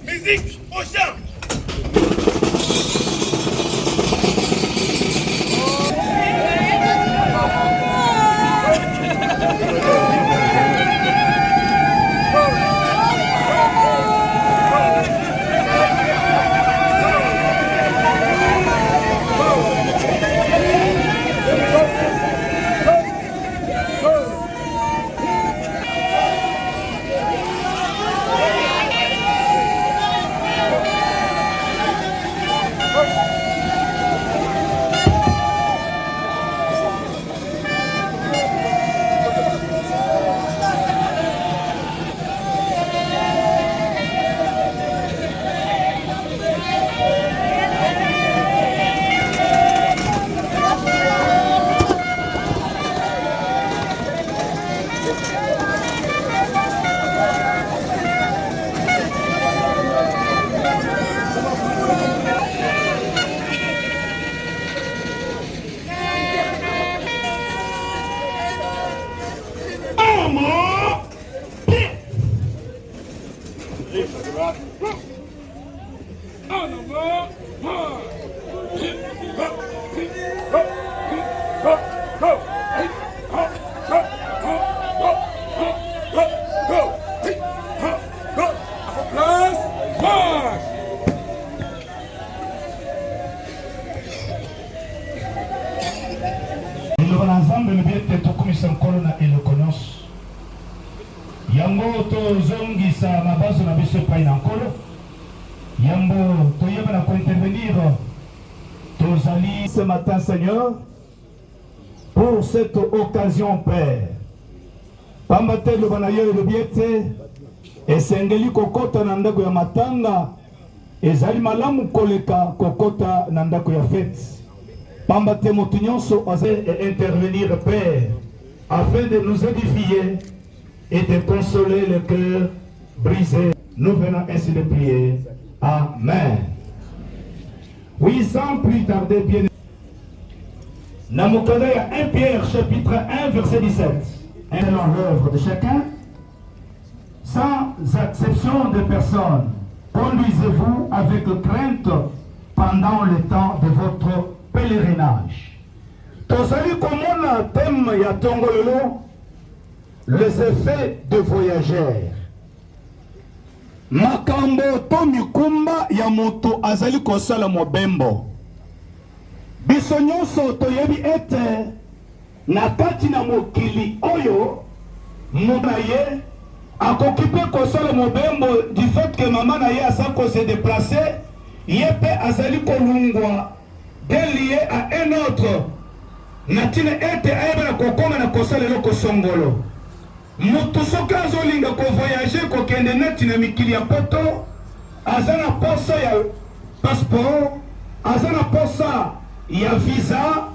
Musique au champ. Yango to zongisa mabazo na biso pa ina nkolo. Yambo to yeba na ko intervenir. Tozali ce matin, Seigneur, pour cette occasion, Père. Pambate le banayo le biete et sengeli kokota na ndako ya matanga ezali malamu koleka kokota na ndako ya fête. Pambate motunyonso et intervenir, Père, afin de nous édifier et de consoler le cœur brisé. Nous venons ainsi de prier. Amen. Oui, sans plus tarder, bien. Namokadaya 1 Pierre chapitre 1 verset 17. Selon l'œuvre de chacun, sans exception de personne, conduisez-vous avec crainte pendant le temps de votre pèlerinage. Tozali komona thème ya tongololo, les effets de voyageurs. Makambo to mikumba ya moto azali kosala mobembo. Biso nyonso toyebi ete na kati na mokili oyo mona ye akokipe kosala mobembo du fait que maman na ye asa ko se déplacer yepe azali kolungwa d'un lieu à un autre natina ete ayeba kokoma na kosala loko songolo. Moto soki azolinga ko voyager ko kende neti na mikili ya poto azana posa ya passeport, azana posa ya visa,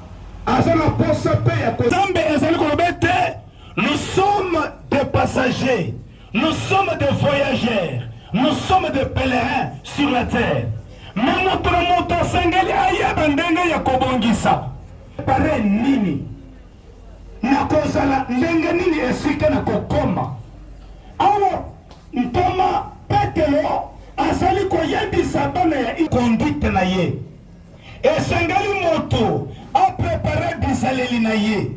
azana posa pe ya ko Zambe ezali ko bete. Nous sommes des passagers, nous sommes des voyageurs, nous sommes des pèlerins sur la terre. Mais moto sengeli ayeba ndenge ya kobongisa pare nini na kozala ndenge nini esika na kokoma awa ntoma petelo azali koyebisa bana ya conduite na ye esengeli moto aprepare bisaleli na ye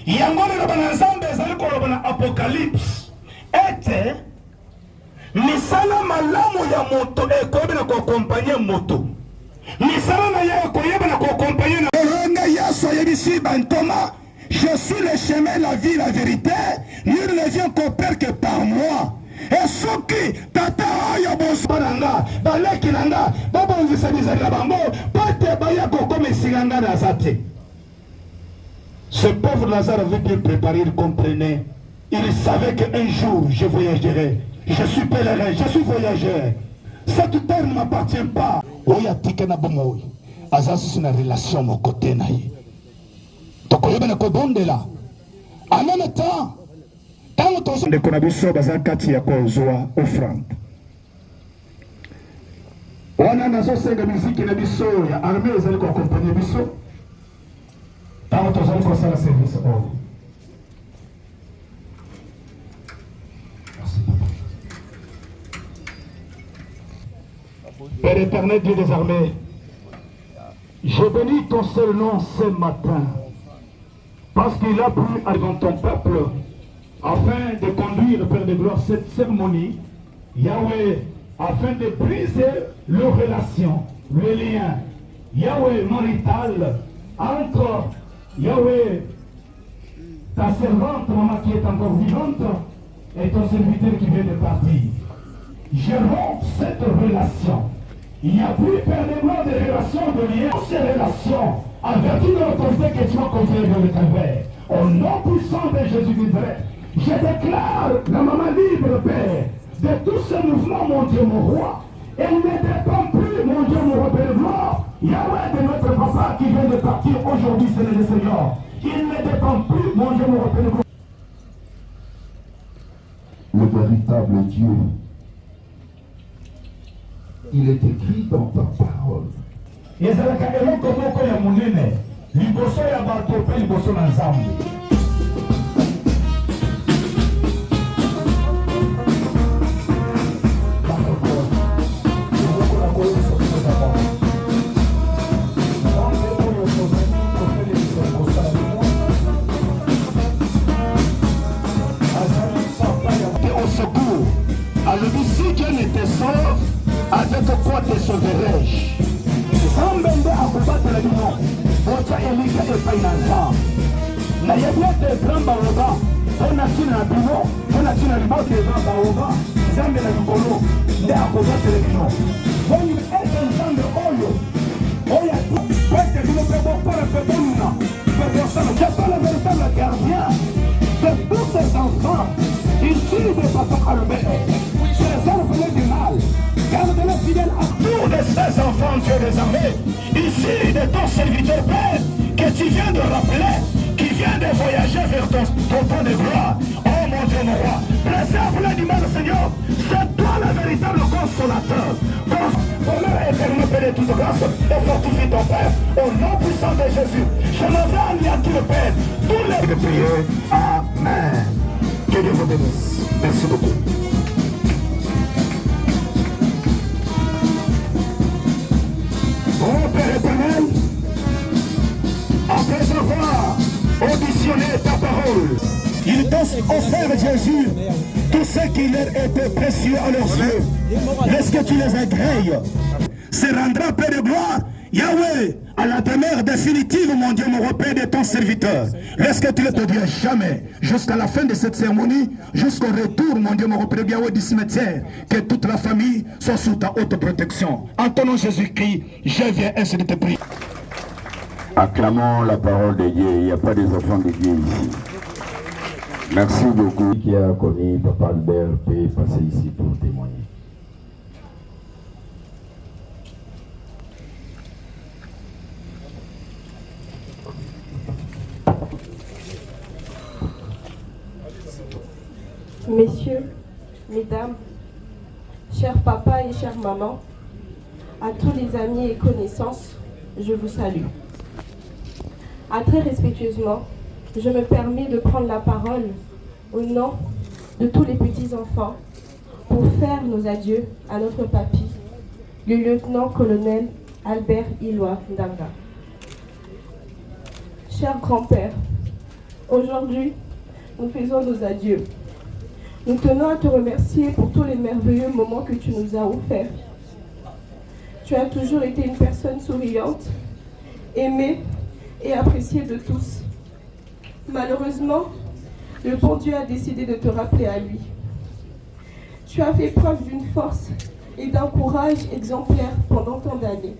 yango lelo bana nzambe ezali koloba na apocalypse ete misala malamu ya moto ekoyeba na kokompanye moto misala na ye ekoyeba na kokompanye na olonga yaso yebisi bantoma. Je suis le chemin, la vie, la vérité. Nul ne vient qu'au Père que par moi. Et ce qui tata ya bosanga, baleki nanga, babonzisa bizalila bango, pate bayako comme singanga na zate. Ce pauvre Lazare avait bien préparé, il comprenait. Il savait qu'un jour je voyagerai. Je suis pèlerin, je suis voyageur. Cette terre ne m'appartient pas. Oya tikena bomoy. Azasi c'est une relation mon côté naïe. En même temps, quand on a besoin de kati ya kozwa offrande. Wana nazo senga muziki na biso ya armée ezali ko accompagner biso. Tant on zali ko sala service oh. Père éternel Dieu des armées, je bénis ton seul nom ce matin. Parce qu'il a pris dans ton peuple afin de conduire, Père de gloire, cette cérémonie, Yahweh, afin de briser leurs relations, les liens, Yahweh, marital, entre Yahweh, ta servante, maman qui est encore vivante, et ton serviteur qui vient de partir. Je romps cette relation. Il n'y a plus, Père de gloire, de relations, de liens, ces relations. En vertu de l'autorité que tu m'as confiée dans le calvaire, au nom puissant de Jésus du vrai, je déclare la maman libre, Père, de tous ces mouvements, mon Dieu, mon roi. Elle ne dépend plus, mon Dieu, mon roi, Père de gloire. Yahweh de notre papa qui vient de partir aujourd'hui, c'est le Seigneur. Il ne dépend plus, mon Dieu, mon roi, Père de gloire. Le véritable Dieu, il est écrit dans ta parole. Ezalaka eloko moko ya monene liboso ya bato pe liboso na Nzambe. Au secours, alors si Dieu ne te sauve, avec quoi te sauverai-je? Sambende akubatela bino, bocha elika epai na Nzambe. Na yebiate gramba roba, mpona ntina na bino mpona ntina libota eza baoba nzambe na likolo nde akozatele bino boni ete nzambe oyo oyo pete bino mpe bokora mpe bonuna mpe bosala je pas le véritable gardien de tous ces enfants issus de papa Albert préserve-les du mal garde-les fidèles à tous de ces enfants Dieu des armées issus de ton serviteur Père que tu viens de rappeler qui vient de voyager vers ton temps de gloire. Oh mon Dieu, mon roi, préserve-les du mal, Seigneur. C'est toi le véritable consolateur. Bonheur éternel, Père de toute grâce, et fortifie ton Père. Au nom puissant de Jésus, je me vais à tout le Père. Tous les de prier. Amen. Que Dieu vous bénisse. Merci beaucoup. Oh Père éternel, après avoir auditionné ta parole, ils t'ont offert Jésus tout ce qui leur était précieux à leurs yeux. Lorsque tu les agrées, se rendra Père de gloire, Yahweh, à la demeure définitive, mon Dieu, mon repère de ton serviteur. Lorsque tu ne te dis jamais, jusqu'à la fin de cette cérémonie, jusqu'au retour, mon Dieu, mon repère de Yahweh du cimetière, que toute la famille soit sous ta haute protection. En ton nom Jésus-Christ, je viens ainsi de te prier. Acclamons la parole de Dieu. Il n'y a pas des enfants de Dieu ici. Merci beaucoup. Qui a connu Papa Albert peut passer ici pour témoigner. Messieurs, mesdames, chers papas et chères mamans, à tous les amis et connaissances, je vous salue. Très respectueusement, je me permets de prendre la parole au nom de tous les petits-enfants pour faire nos adieux à notre papy, le lieutenant-colonel Albert Iloa Ndanga. Cher grand-père, aujourd'hui, nous faisons nos adieux. Nous tenons à te remercier pour tous les merveilleux moments que tu nous as offerts. Tu as toujours été une personne souriante, aimée et appréciée de tous. Malheureusement, le bon Dieu a décidé de te rappeler à lui. Tu as fait preuve d'une force et d'un courage exemplaire pendant tant d'années.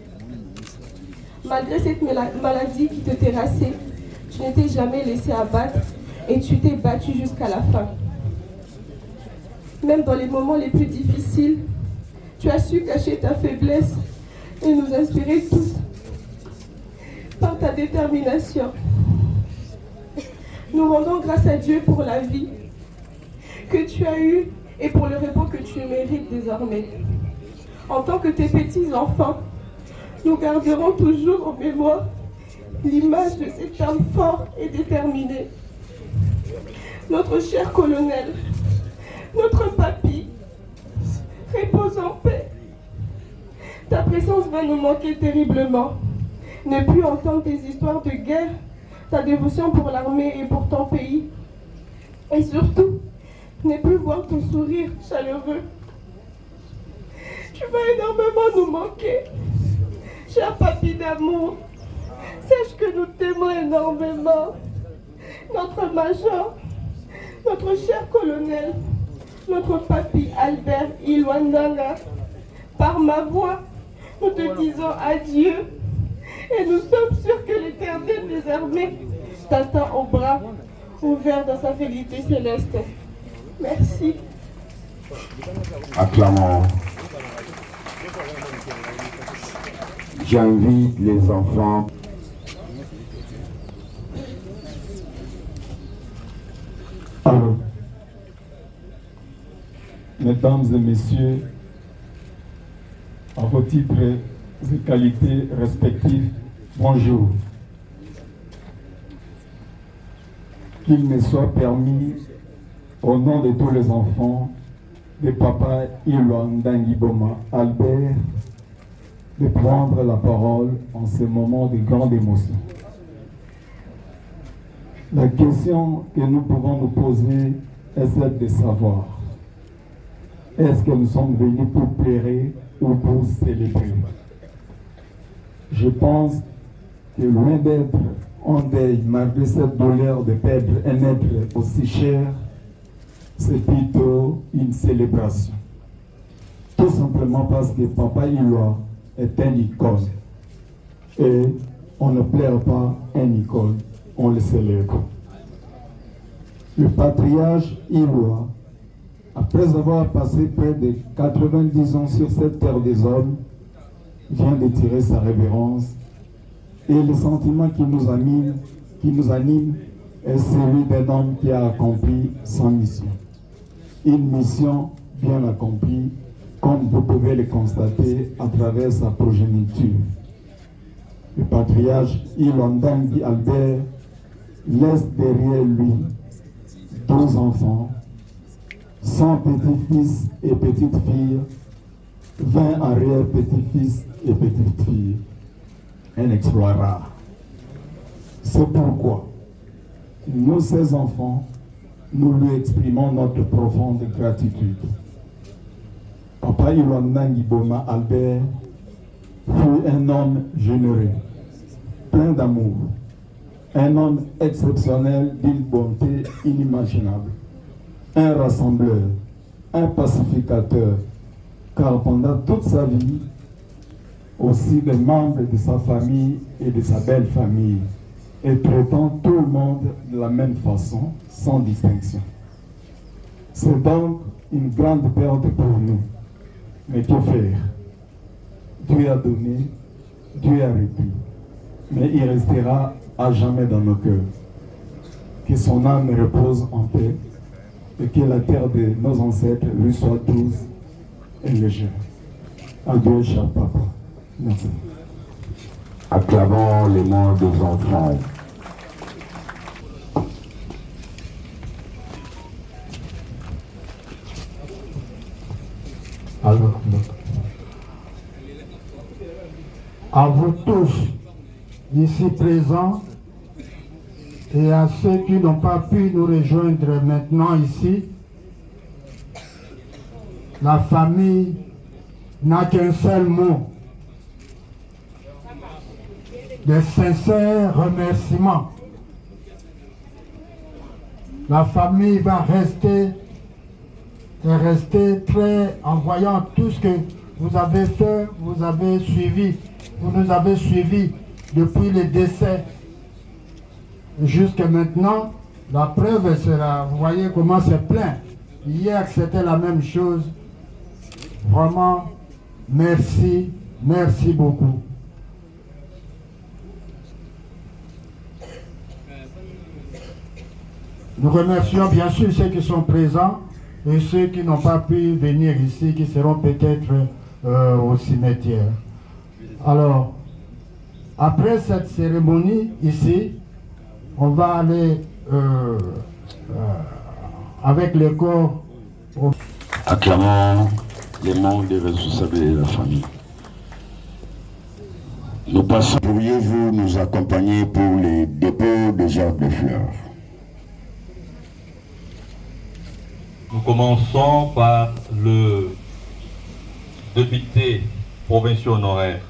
Malgré cette maladie qui te terrassait, tu n'étais jamais laissé abattre et tu t'es battu jusqu'à la fin. Même dans les moments les plus difficiles, tu as su cacher ta faiblesse et nous inspirer tous par ta détermination. Nous rendons grâce à Dieu pour la vie que tu as eue et pour le repos que tu mérites désormais. En tant que tes petits-enfants, nous garderons toujours en mémoire l'image de cet homme fort et déterminé. Notre cher colonel, notre papy, repose en paix. Ta présence va nous manquer terriblement. Ne plus entendre tes histoires de guerre, ta dévotion pour l'armée et pour ton pays. Et surtout, ne plus voir ton sourire chaleureux. Tu vas énormément nous manquer. Cher papy d'amour, sache que nous t'aimons énormément. Notre major, notre cher colonel, notre papy Albert Iloa Ndanga, par ma voix, nous te disons adieu et nous sommes sûrs que l'Éternel des armées t'attend au bras ouvert dans sa fidélité céleste. Merci. Acclamons. J'invite les enfants. Alors, mesdames et messieurs, à vos titres et qualités respectifs, bonjour. Qu'il me soit permis, au nom de tous les enfants, de Papa Iloa Ndangiboma Albert, de prendre la parole en ce moment de grande émotion. La question que nous pouvons nous poser est celle de savoir, est-ce que nous sommes venus pour pleurer ou pour célébrer? Je pense que loin d'être en deuil malgré cette douleur de perdre un être aussi cher, c'est plutôt une célébration. Tout simplement parce que Papa Iloa est un icône. Et on ne pleure pas un icône, on le célèbre. Le patriarche Iloa, après avoir passé près de 90 ans sur cette terre des hommes, vient de tirer sa révérence. Et le sentiment qui nous anime est celui d'un homme qui a accompli sa mission. Une mission bien accomplie, comme vous pouvez le constater à travers sa progéniture. Le patriarche Ilondangui Albert laisse derrière lui 12 enfants, 100 petits-fils et petites-filles, 20 arrière-petits-fils et petites-filles. Un exploit rare. C'est pourquoi nous, ces enfants, nous lui exprimons notre profonde gratitude. Papa Ilondangui Boma Albert fut un homme généreux, plein d'amour, un homme exceptionnel d'une bonté inimaginable, un rassembleur, un pacificateur, car pendant toute sa vie, aussi les membres de sa famille et de sa belle famille, et traitant tout le monde de la même façon, sans distinction. C'est donc une grande perte pour nous. Mais que faire? Dieu a donné, Dieu a repris, mais il restera à jamais dans nos cœurs. Que son âme repose en paix et que la terre de nos ancêtres lui soit douce et légère. Adieu, cher papa. Merci. Acclamons les morts des enfants. Alors, à vous tous ici présents et à ceux qui n'ont pas pu nous rejoindre maintenant ici, la famille n'a qu'un seul mot: de sincères remerciements. La famille va rester très, en voyant tout ce que vous avez fait, vous avez suivi, vous nous avez suivis depuis le décès jusqu'à maintenant. La preuve sera, vous voyez comment c'est plein. Hier c'était la même chose. Vraiment, merci, merci beaucoup. Nous remercions bien sûr ceux qui sont présents et ceux qui n'ont pas pu venir ici, qui seront peut-être au cimetière. Alors, après cette cérémonie ici, on va aller avec le corps. Acclamons les membres des responsables de la famille. Nous passons. Pourriez-vous nous accompagner pour les dépôts des gerbes de fleurs? Nous commençons par le député provincial honoraire.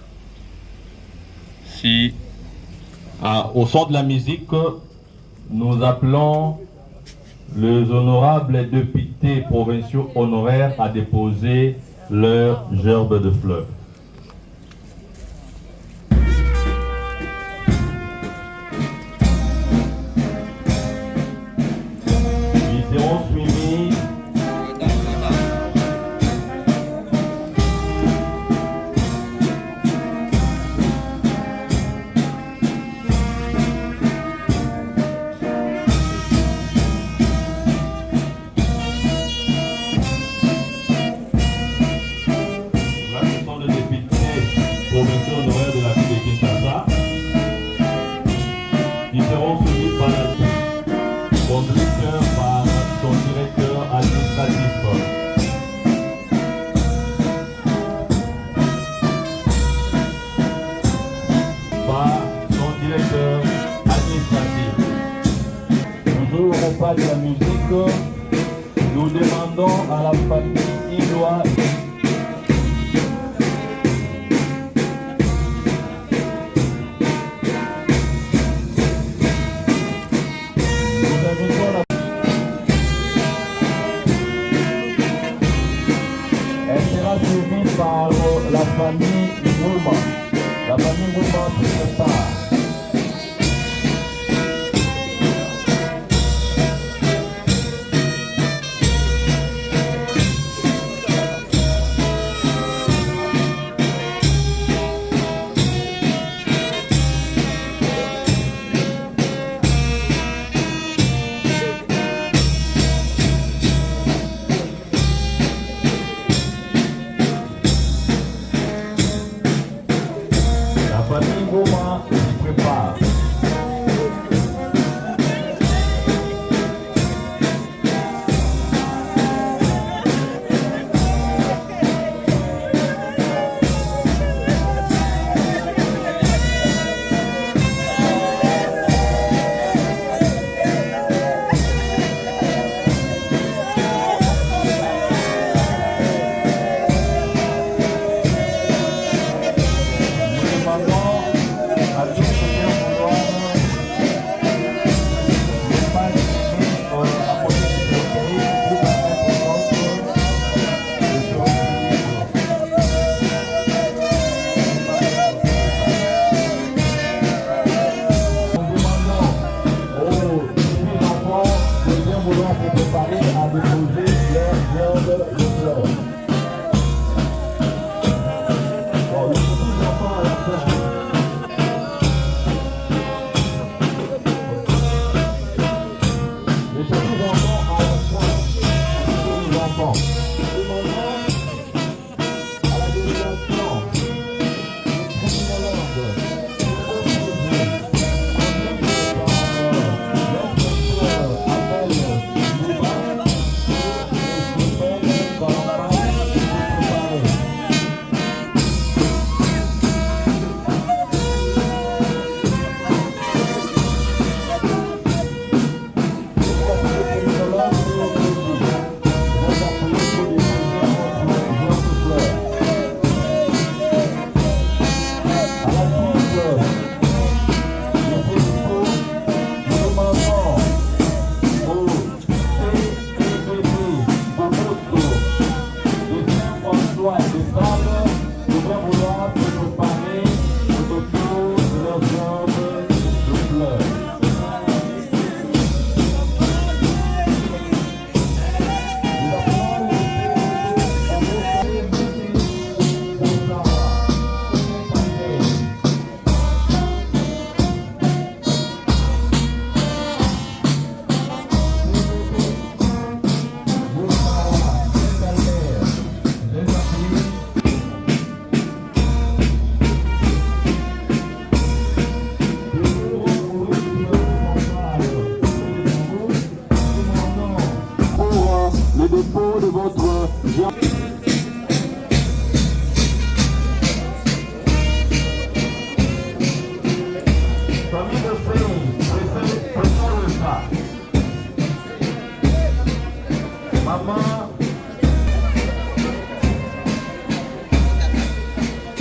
Si, au son de la musique, nous appelons les honorables députés provinciaux honoraires à déposer leurs gerbes de fleurs. Ils seront suivis de la musique, nous demandons à la famille Iloa sera suivi par la famille Ngouma. La famille Ngouma se prépare.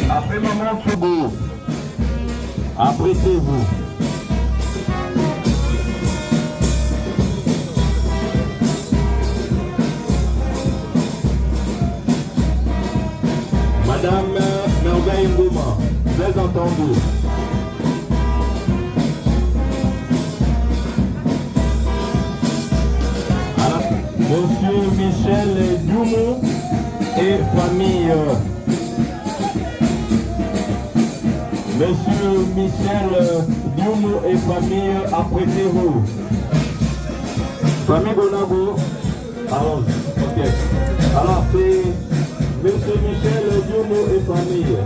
Après maman Togo, apprêtez-vous. Madame Merveille Ngouma, très entendu. Monsieur Michel Dioumou et famille. Monsieur Michel Dioumou et famille, apprêtez-vous. Famille Bonago. Alors, ok. Alors c'est Monsieur Michel Dioumou et famille.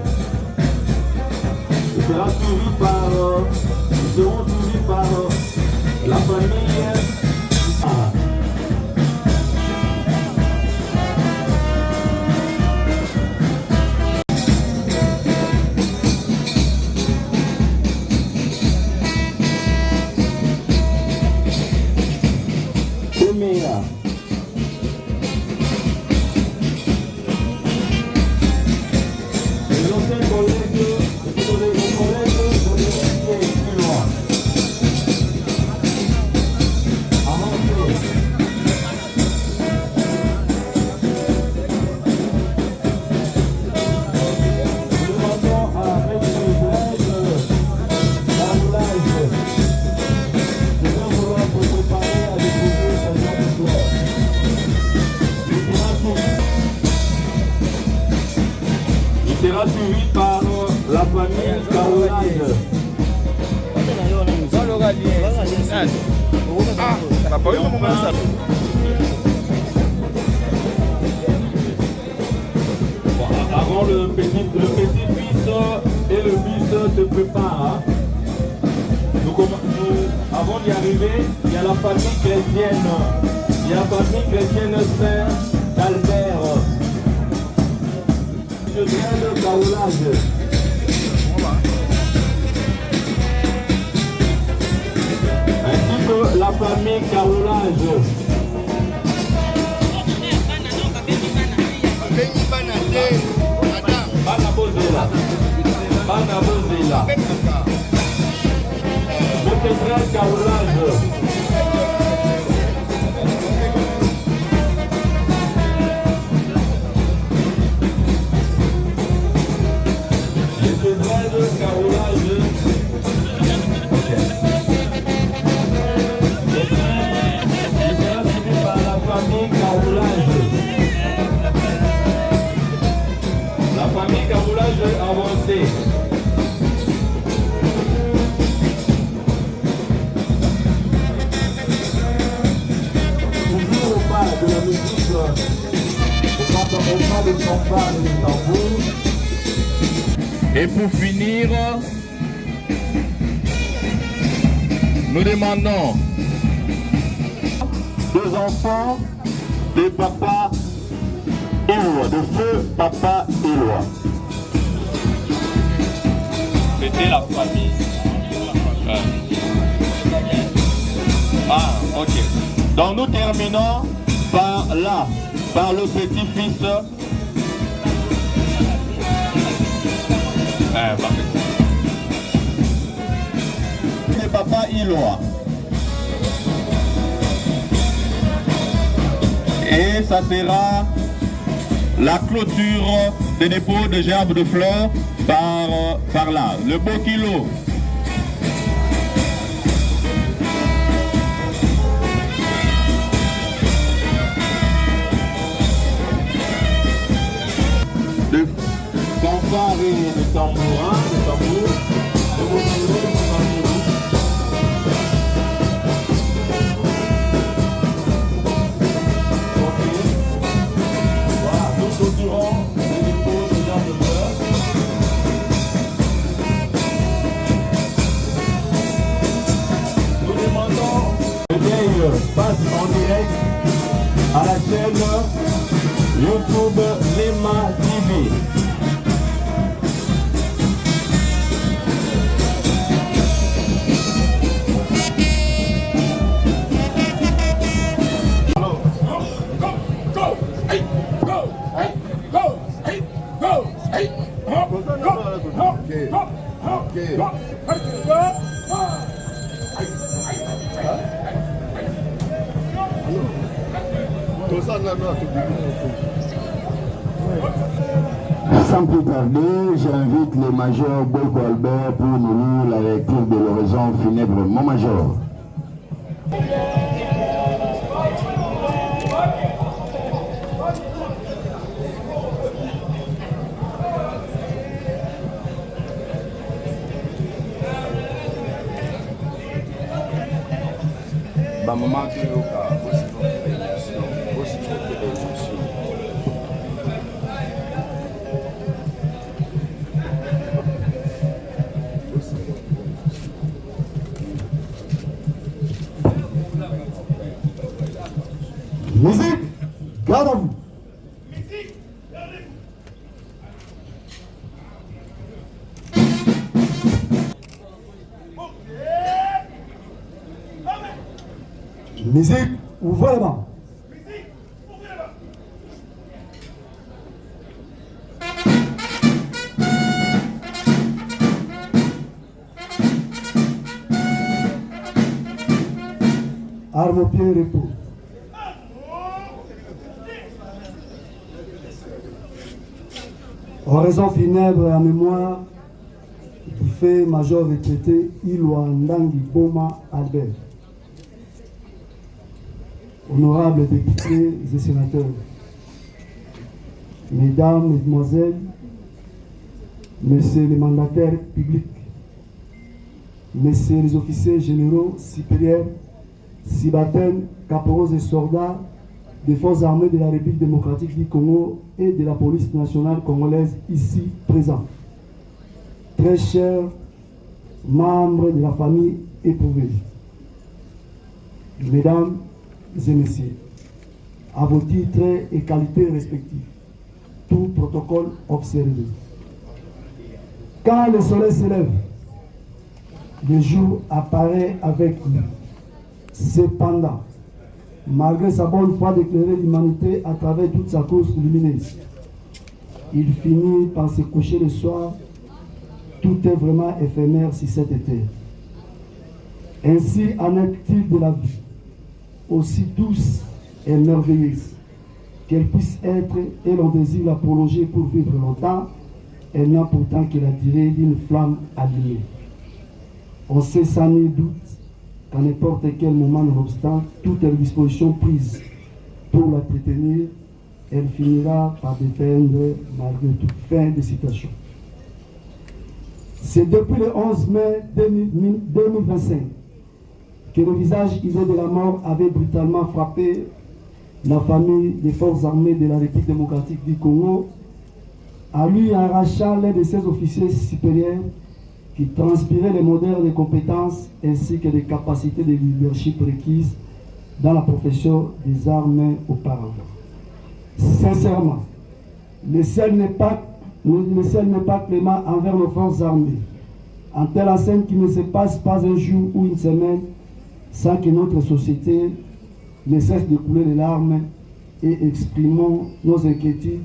Il sera suivi par, ils seront suivis par la famille. sera suivi par la famille Caroline. Avant le petit-fils et le fils se préparent. Avant d'y arriver, il y a la famille chrétienne. Il y a la famille chrétienne Saint-Albert. Je viens de Carolage. Ainsi que la famille Carolage. Banabozela. Monsieur frère Carolage. Monsieur frère Carolage. Par la famille Carolage. La famille Carolage avancée. Toujours au pas de la musique, au pas de fanfare et de tambour. Et pour finir, nous demandons deux enfants de papa Éloi, de feu papa Éloi. C'était la famille. Ah, ok. Donc nous terminons par là, par le petit-fils. De papa Éloi. Et ça sera la clôture des dépôts de gerbes de fleurs par là. Le beau kilo. De fanfare et de tambourin, de tambour. Passe en direct à la chaîne YouTube Lema TV. Sans plus tarder, j'invite le major Boyko Albert pour nous lire la lecture de l'oraison funèbre. Mon major. Musique, garde à vous. Musique, ouvrez les mains. Arme au pied, repos. Oraison funèbre à mémoire du fait major retraité Éloi Ndangi Boma Albert. Honorables députés et sénateurs, mesdames, mesdemoiselles, Messieurs les mandataires publics, Messieurs les officiers généraux supérieurs, subalternes, caporaux et soldats des forces armées de la République démocratique du Congo et de la police nationale congolaise ici présents. Très chers membres de la famille éprouvée, Mesdames et Messieurs, à vos titres et qualités respectifs, tout protocole observé. Quand le soleil se lève, le jour apparaît avec lui. Cependant, malgré sa bonne foi d'éclairer l'humanité à travers toute sa course lumineuse, il finit par se coucher le soir. Tout est vraiment éphémère sur cette terre. Ainsi en est-il de la vie, aussi douce et merveilleuse qu'elle puisse être, et l'on désire la prolonger pour vivre longtemps, elle n'a pourtant que la durée d'une flamme allumée. On sait sans nul doute qu'à n'importe quel moment, nonobstant toutes les dispositions prises pour la détenir, elle finira par déteindre malgré tout. Fin de citation. C'est depuis le 11 mai 2025 que le visage hideux de la mort avait brutalement frappé la famille des forces armées de la République démocratique du Congo, à lui arrachant l'un de ses officiers supérieurs qui transpirait les modèles de compétences ainsi que des capacités de leadership requises dans la profession des armes auparavant. Sincèrement, le ciel n'est pas clément envers nos forces armées. En telle enseigne qu'il ne se passe pas un jour ou une semaine sans que notre société ne cesse de couler les larmes et exprimons nos inquiétudes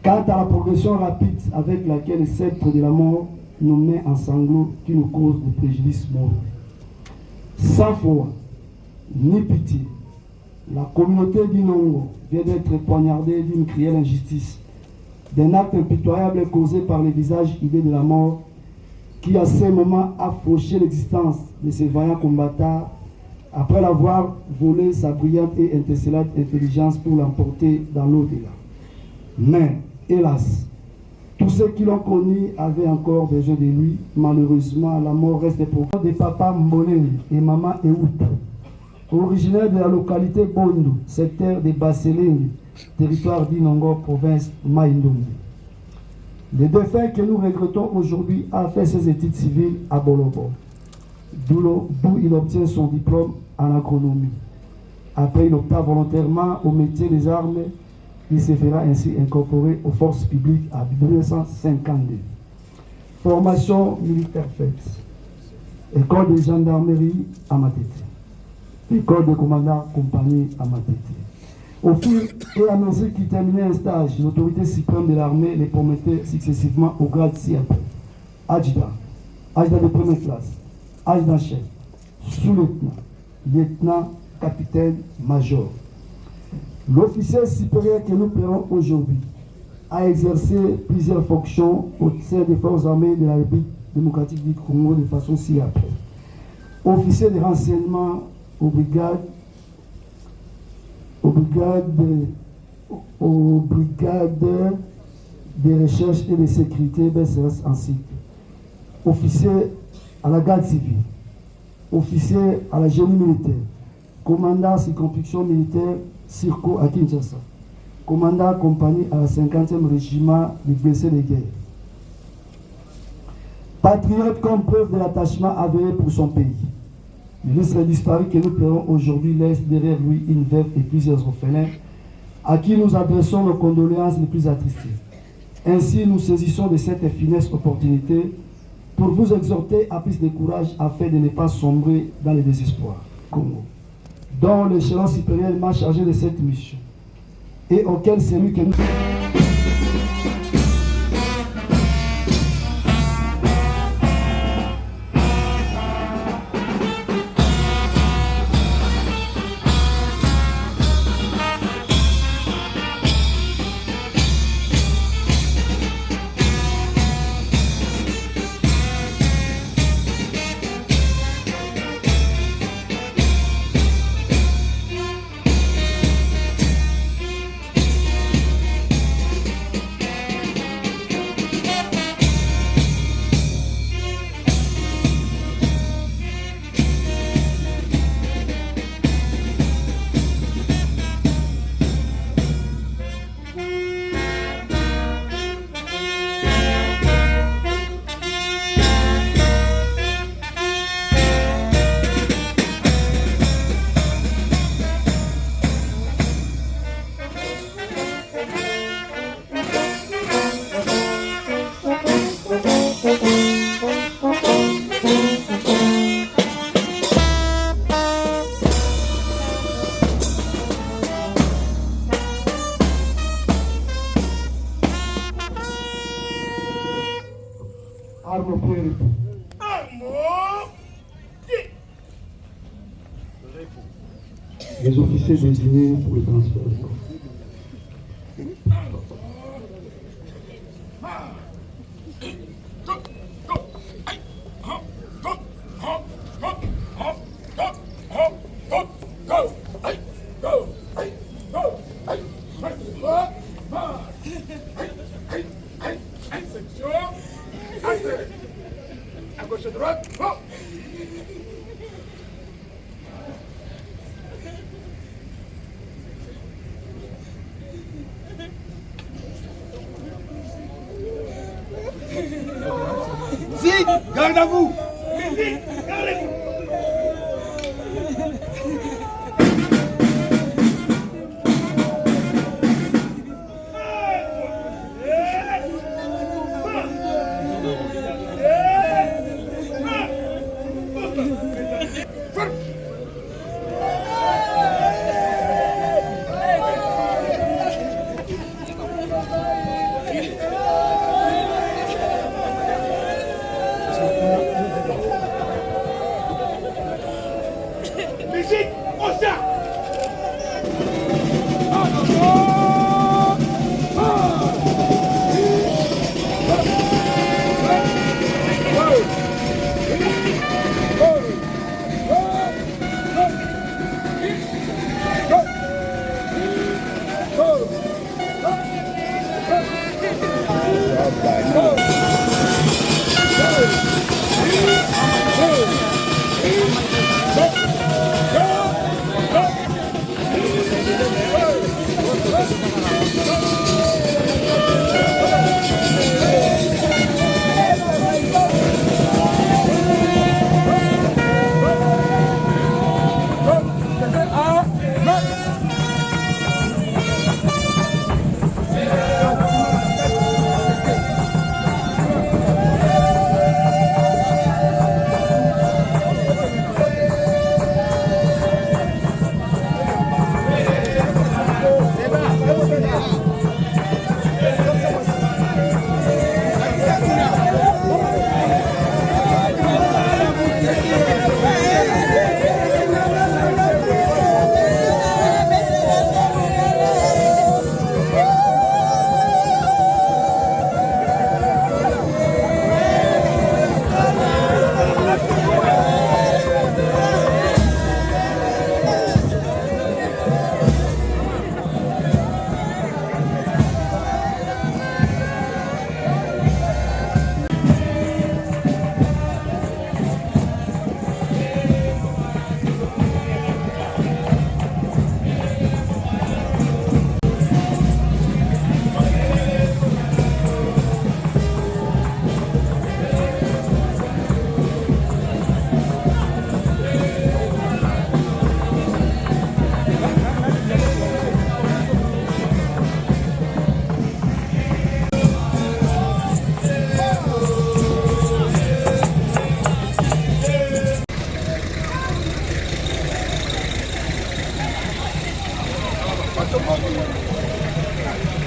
quant à la progression rapide avec laquelle le sceptre de la mort nous met en sanglots qui nous cause des préjudices moraux. Sans foi, ni pitié, la communauté du Nongo vient d'être poignardée d'une cruelle injustice, d'un acte impitoyable causé par le visage hideux de la mort qui à ce moment a fauché l'existence de ces vaillants combattants après l'avoir volé sa brillante et intercellente intelligence pour l'emporter dans l'au-delà. Mais, hélas, tous ceux qui l'ont connu avaient encore besoin de lui. Malheureusement, la mort reste pour des papas Mboneli et maman Eouta, originaires de la localité Bondo, secteur de Basseling, territoire d'Inongo, province Maïndombe. Le défunt que nous regrettons aujourd'hui a fait ses études civiles à Bolobo, d'où il obtient son diplôme en agronomie. Après, il opta volontairement au métier des armes. Il se fera ainsi incorporer aux forces publiques en 1952. Formation militaire faite. École de gendarmerie à Matete. École de commandant compagnie à Matete. Au fur et à mesure qu'il terminait un stage, l'autorité suprême de l'armée les promettait successivement au grade ci-après. Adjudant, adjudant de première classe, adjudant-chef, sous-lieutenant, lieutenant, capitaine, major. L'officier supérieur que nous prenons aujourd'hui a exercé plusieurs fonctions au sein des forces armées de la République démocratique du Congo de façon ci-après. Officier de renseignement aux brigades de recherche et de sécurité, BCRS ainsi. Officier à la garde civile, officier à la génie militaire, commandant circonscription militaire Circo à Kinshasa, commandant compagnie à la 50e régiment du blessés de guerre. Patriote comme preuve de l'attachement avéré pour son pays. L'illustre disparu que nous pleurons aujourd'hui laisse derrière lui une veuve et plusieurs orphelins à qui nous adressons nos condoléances les plus attristées. Ainsi, nous saisissons de cette funeste opportunité pour vous exhorter à plus de courage afin de ne pas sombrer dans le désespoir. Congo, dont l'échelon supérieur m'a chargé de cette mission et auquel celui que nous... arme pour repos. Les officiers désignés pour le transfert du corps. À gauche, à droite. Zig, garde à vous. Zig, gardez-vous. Musique, au start.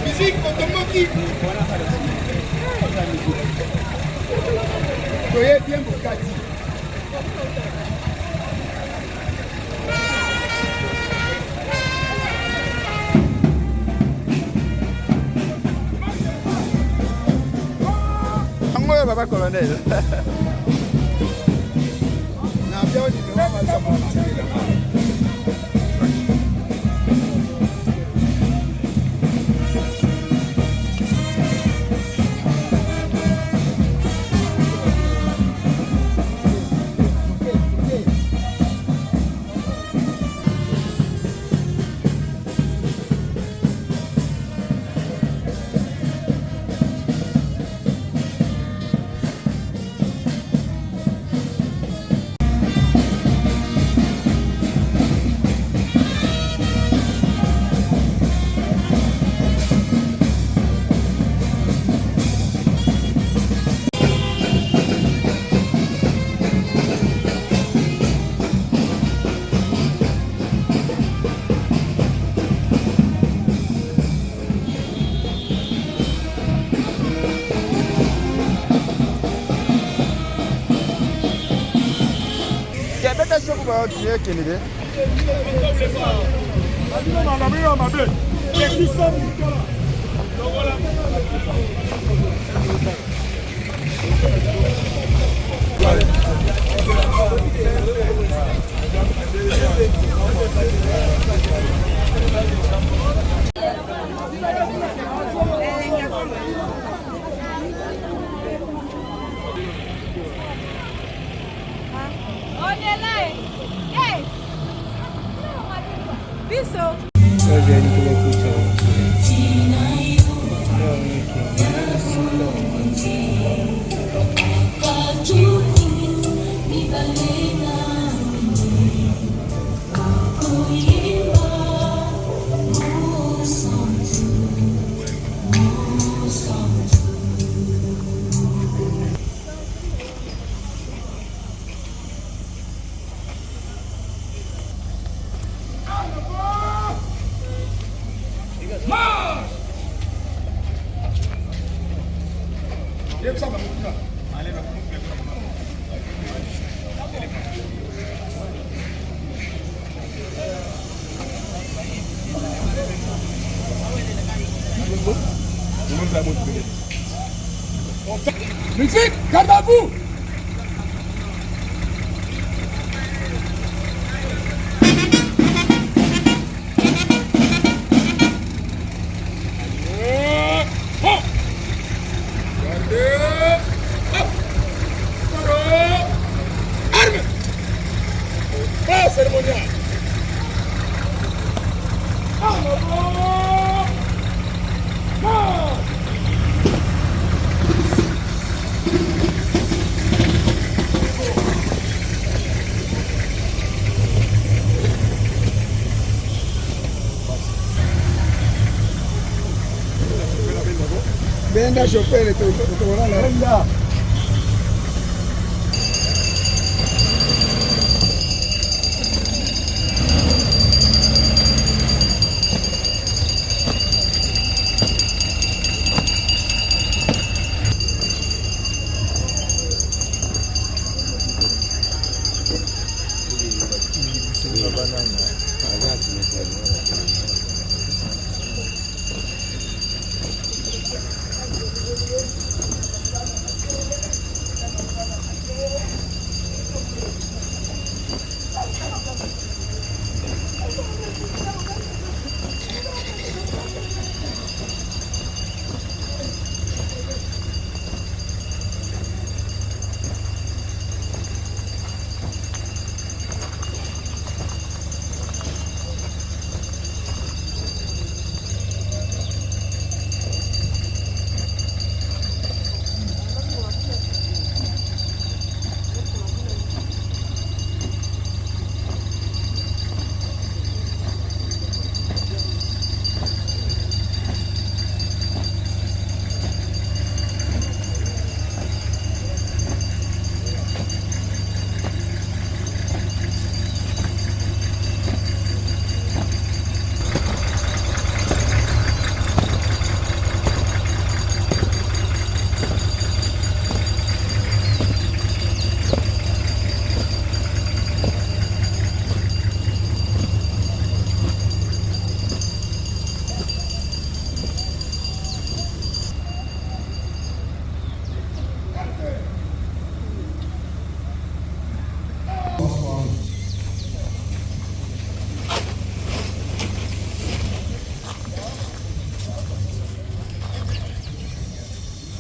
Musique automatique. Soyez bien Bukati. Angoya Baba Colonel. Musique, garde à vous. Venga, chofer, te van a la venga.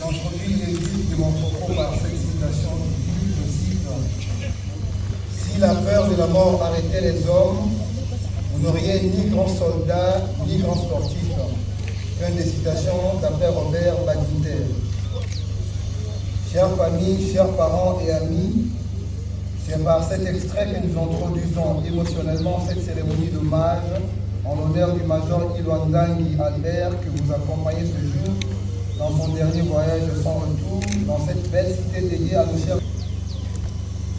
J'introduis les buts de mon propos par cette citation du je cite: si la peur de la mort arrêtait les hommes, vous n'auriez ni grands soldats, ni grands sportifs. Fin de citation d'après Robert Badinter. Chères familles, chers parents et amis, c'est par cet extrait que nous introduisons émotionnellement cette cérémonie d'hommage en l'honneur du major Ilwandangi Albert que vous accompagnez ce jour dans son dernier voyage sans retour dans cette belle cité dédiée à nos chers.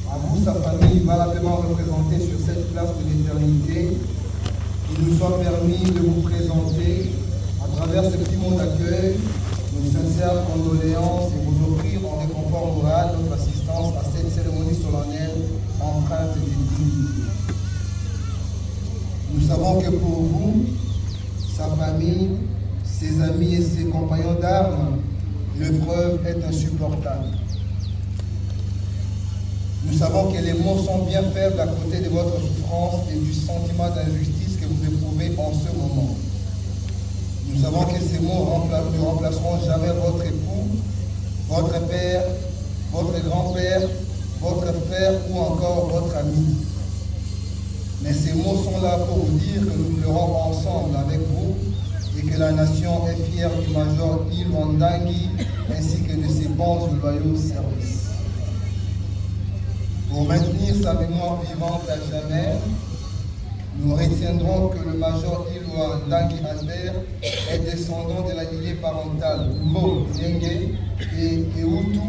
À vous, sa famille, valablement représentée sur cette place de l'éternité, il nous soit permis de vous présenter, à travers ce petit mot d'accueil, nos sincères condoléances et vous offrir en réconfort moral notre assistance à cette cérémonie solennelle empreinte d'impunité. Nous savons que pour vous, sa famille, ses amis et ses compagnons d'armes, l'épreuve est insupportable. Nous savons que les mots sont bien faibles à côté de votre souffrance et du sentiment d'injustice que vous éprouvez en ce moment. Nous savons que ces mots ne remplaceront jamais votre époux, votre père, votre grand-père, votre frère ou encore votre ami. Mais ces mots sont là pour vous dire que nous pleurons ensemble avec vous et que la nation est fière du major Ilwandangui ainsi que de ses bons et loyaux services. Pour maintenir sa mémoire vivante à jamais, nous retiendrons que le major Ilwandangui Albert est descendant de la lignée parentale Mbo Nyenge et Eutu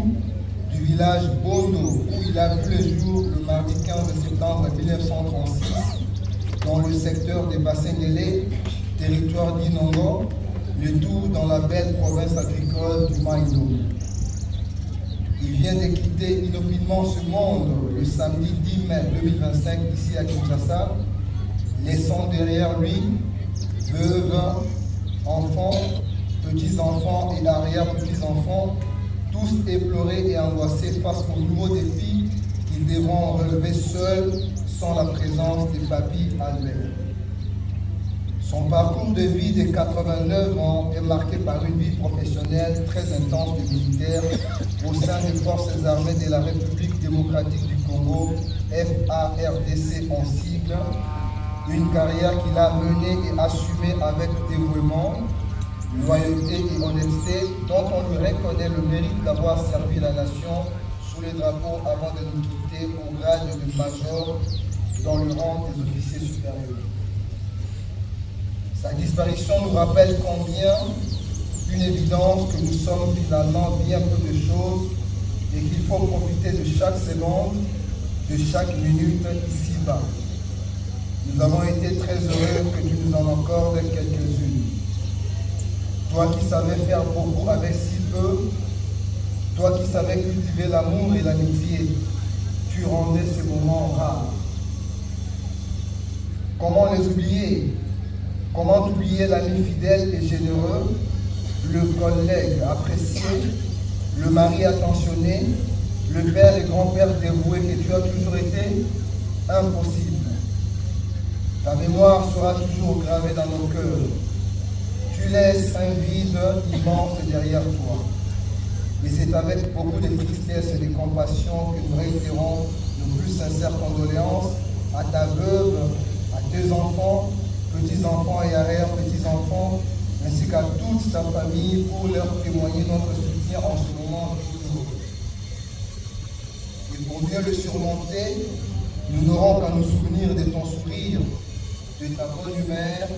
du village Bondo où il a vu le jour le mardi 15 septembre 1936 dans le secteur des bassins de lait, territoire d'Inongo, le tout dans la belle province agricole du Maïno. Il vient de quitter inopinément ce monde le samedi 10 mai 2025 ici à Kinshasa, laissant derrière lui veuve, enfants, petits-enfants et arrière-petits-enfants, tous éplorés et angoissés face aux nouveaux défis qu'ils devront relever seuls sans la présence des papis Albert. Son parcours de vie de 89 ans est marqué par une vie professionnelle très intense de militaire au sein des forces armées de la République démocratique du Congo, FARDC en sigle, une carrière qu'il a menée et assumée avec dévouement, loyauté et honnêteté, dont on lui reconnaît le mérite d'avoir servi la nation sous les drapeaux avant de nous quitter au grade de major dans le rang des officiers supérieurs. Sa disparition nous rappelle combien une évidence que nous sommes finalement bien peu de choses et qu'il faut profiter de chaque seconde, de chaque minute ici-bas. Nous avons été très heureux que tu nous en accordes quelques-unes. Toi qui savais faire beaucoup avec si peu, toi qui savais cultiver l'amour et l'amitié, tu rendais ces moments rares. Comment les oublier? Comment oublier l'ami fidèle et généreux, le collègue apprécié, le mari attentionné, le père et grand-père dévoué que tu as toujours été? Impossible. Ta mémoire sera toujours gravée dans nos cœurs. Tu laisses un vide immense derrière toi. Mais c'est avec beaucoup de tristesse et de compassion que nous réitérons nos plus sincères condoléances à ta veuve, à tes enfants, petits-enfants et arrière-petits-enfants, ainsi qu'à toute ta famille pour leur témoigner notre soutien en ce moment douloureux. Et pour mieux le surmonter, nous n'aurons qu'à nous souvenir de ton sourire, de ta bonne humeur,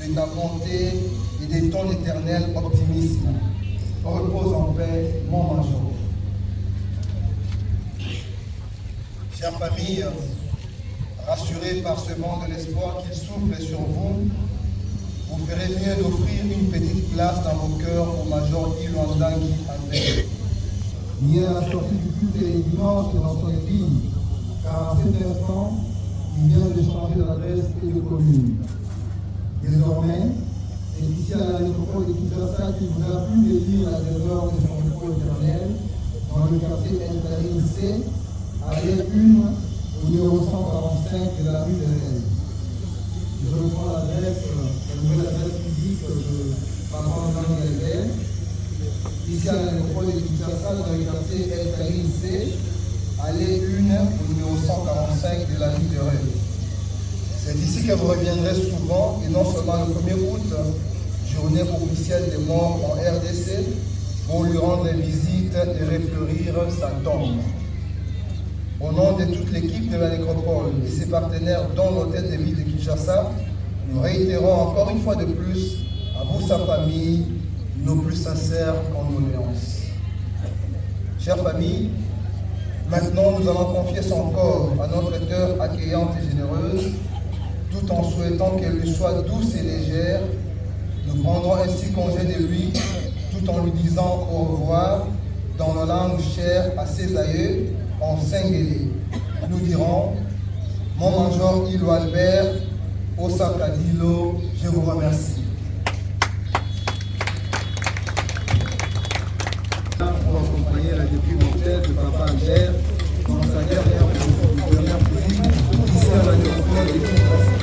de ta bonté et de ton éternel optimisme. Repose en paix, mon major. Chère famille, rassurés par ce vent de l'espoir qu'il souffle sur vous, vous ferez mieux d'offrir une petite place dans vos cœurs au major Ilwandangui Albert. Il est à la sortie du culte et dimanche dans son église, car à cet instant, il vient de changer d'adresse et de commune. Désormais, c'est ici à la nécropole de Kinshasa qu'il vous a pu élire la demeure de son repos éternel, dans le quartier Intarim C, allée 1, au numéro 145 de la rue de Rennes. Je reprends l'adresse, la nouvelle adresse physique de Papa Ndangui Albert, ici à la nécropole de Kinshasa, dans le quartier Intarim C, allée 1, au numéro 145 de la rue de Rennes. C'est ici que vous reviendrez souvent, et non seulement le 1er août, journée officielle des morts en RDC, pour lui rendre visite et refleurir sa tombe. Au nom de toute l'équipe de la nécropole et ses partenaires dans l'hôtel de ville de Kinshasa, nous réitérons encore une fois de plus à vous, sa famille, nos plus sincères condoléances. Chère famille, maintenant nous allons confier son corps à notre cœur accueillante et généreuse, tout en souhaitant qu'elle lui soit douce et légère. Nous prendrons ainsi congé de lui, tout en lui disant au revoir dans la langue chère à ses aïeux, en Singeli. nous dirons, mon major Ilo Albert, Osaka Dilo, je vous remercie. Pour accompagner la députée montée de Papa Albert dans sa dernière visite ici à l'aéroport de Kinshasa.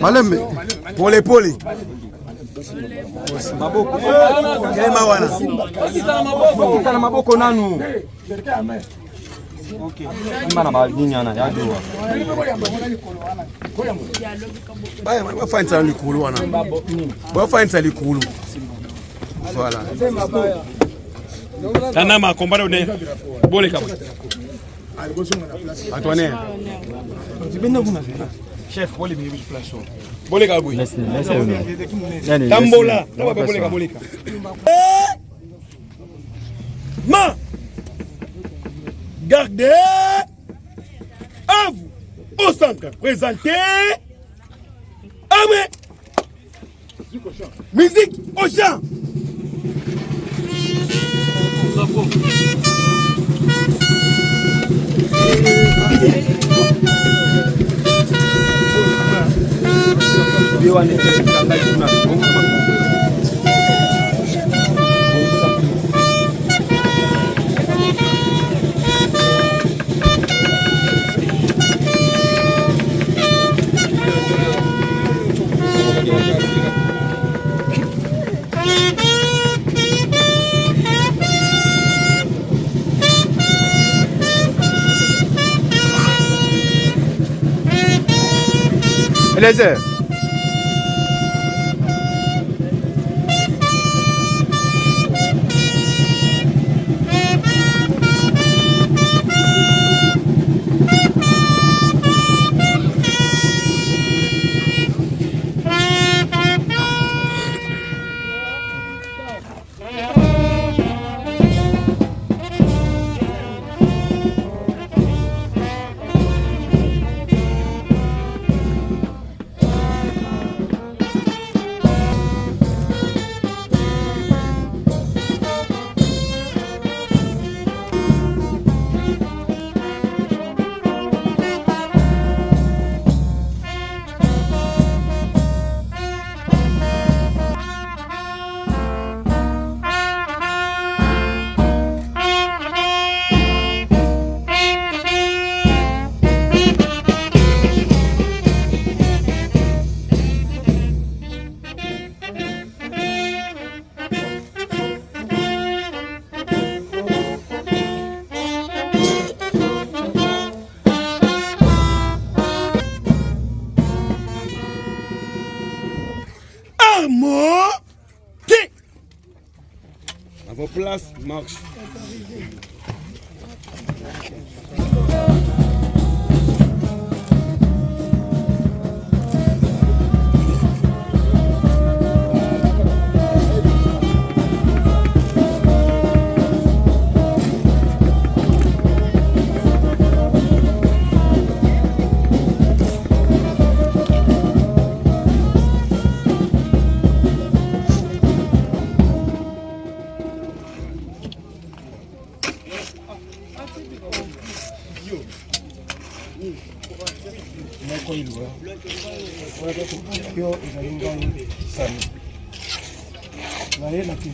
Malembe pole pole maboko kelema wana kitana maboko nanu okay mbana ba nyinyana ya doa baya ba fainta likulu wana ba fainta likulu voilà tana ma kombara ode bole kama Antoine. Chef, vous voulez me place. Boleka boy. Laisse. Tambola. Non, pas boleka. Ma. Gardez. À vous. Au centre. Présentez. Amé. Musique au chant. Eliezer. À vos places, marche.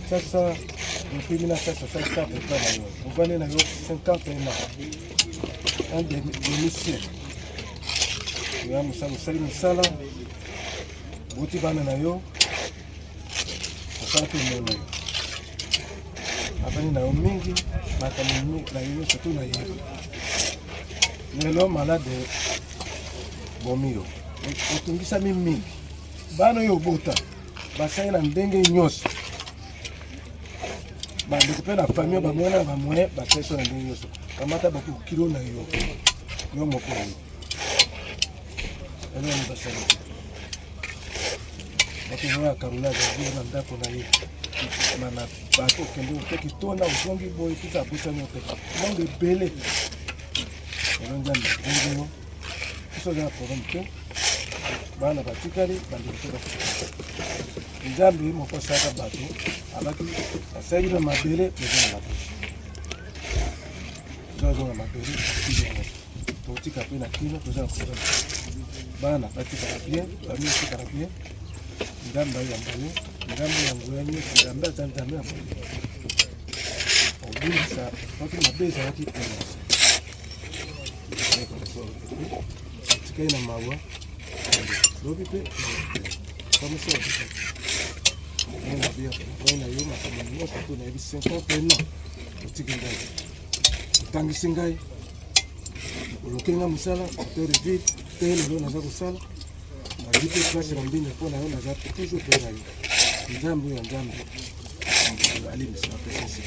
Sasa depuis 1964 vous venez dans 50 ans un demi-siècle ya musali misala buti bana na yo asante mwana abani na yo mingi makamuni na yo surtout na yo lelo malade bomio otungisa mingi bana yo bota basai na ndenge nyonso bande kupenda na famille bamwana bamwe bateso na ndenge nyonso kamata bakukilo na yo yo moko eno ni basali bakiwa karula za na ndako na ye mana bato kendo tekitona uzongi boy kita busa nyote monge bele eno njani ngo so za province bana batikali bande kutoka nzambe moko saka bato abaki asali na mabele pezana bato zozo na mabele kilo totika pe na kilo pezana kutoka bana batika bien bami tika bien nzambe ya mbale nzambe ya ngwani nzambe atanzambe ya mbale obulisa paki mabeza yati pena tikai na mawa lobi pe comme ça on a bien on a eu ma famille moi surtout na 50 ans otikingai tangisingai olokenga musala tere vite tere lo naza kusala na vite place na mbini pona yo naza toujours pena yo nzambe ya nzambe ali misala pesa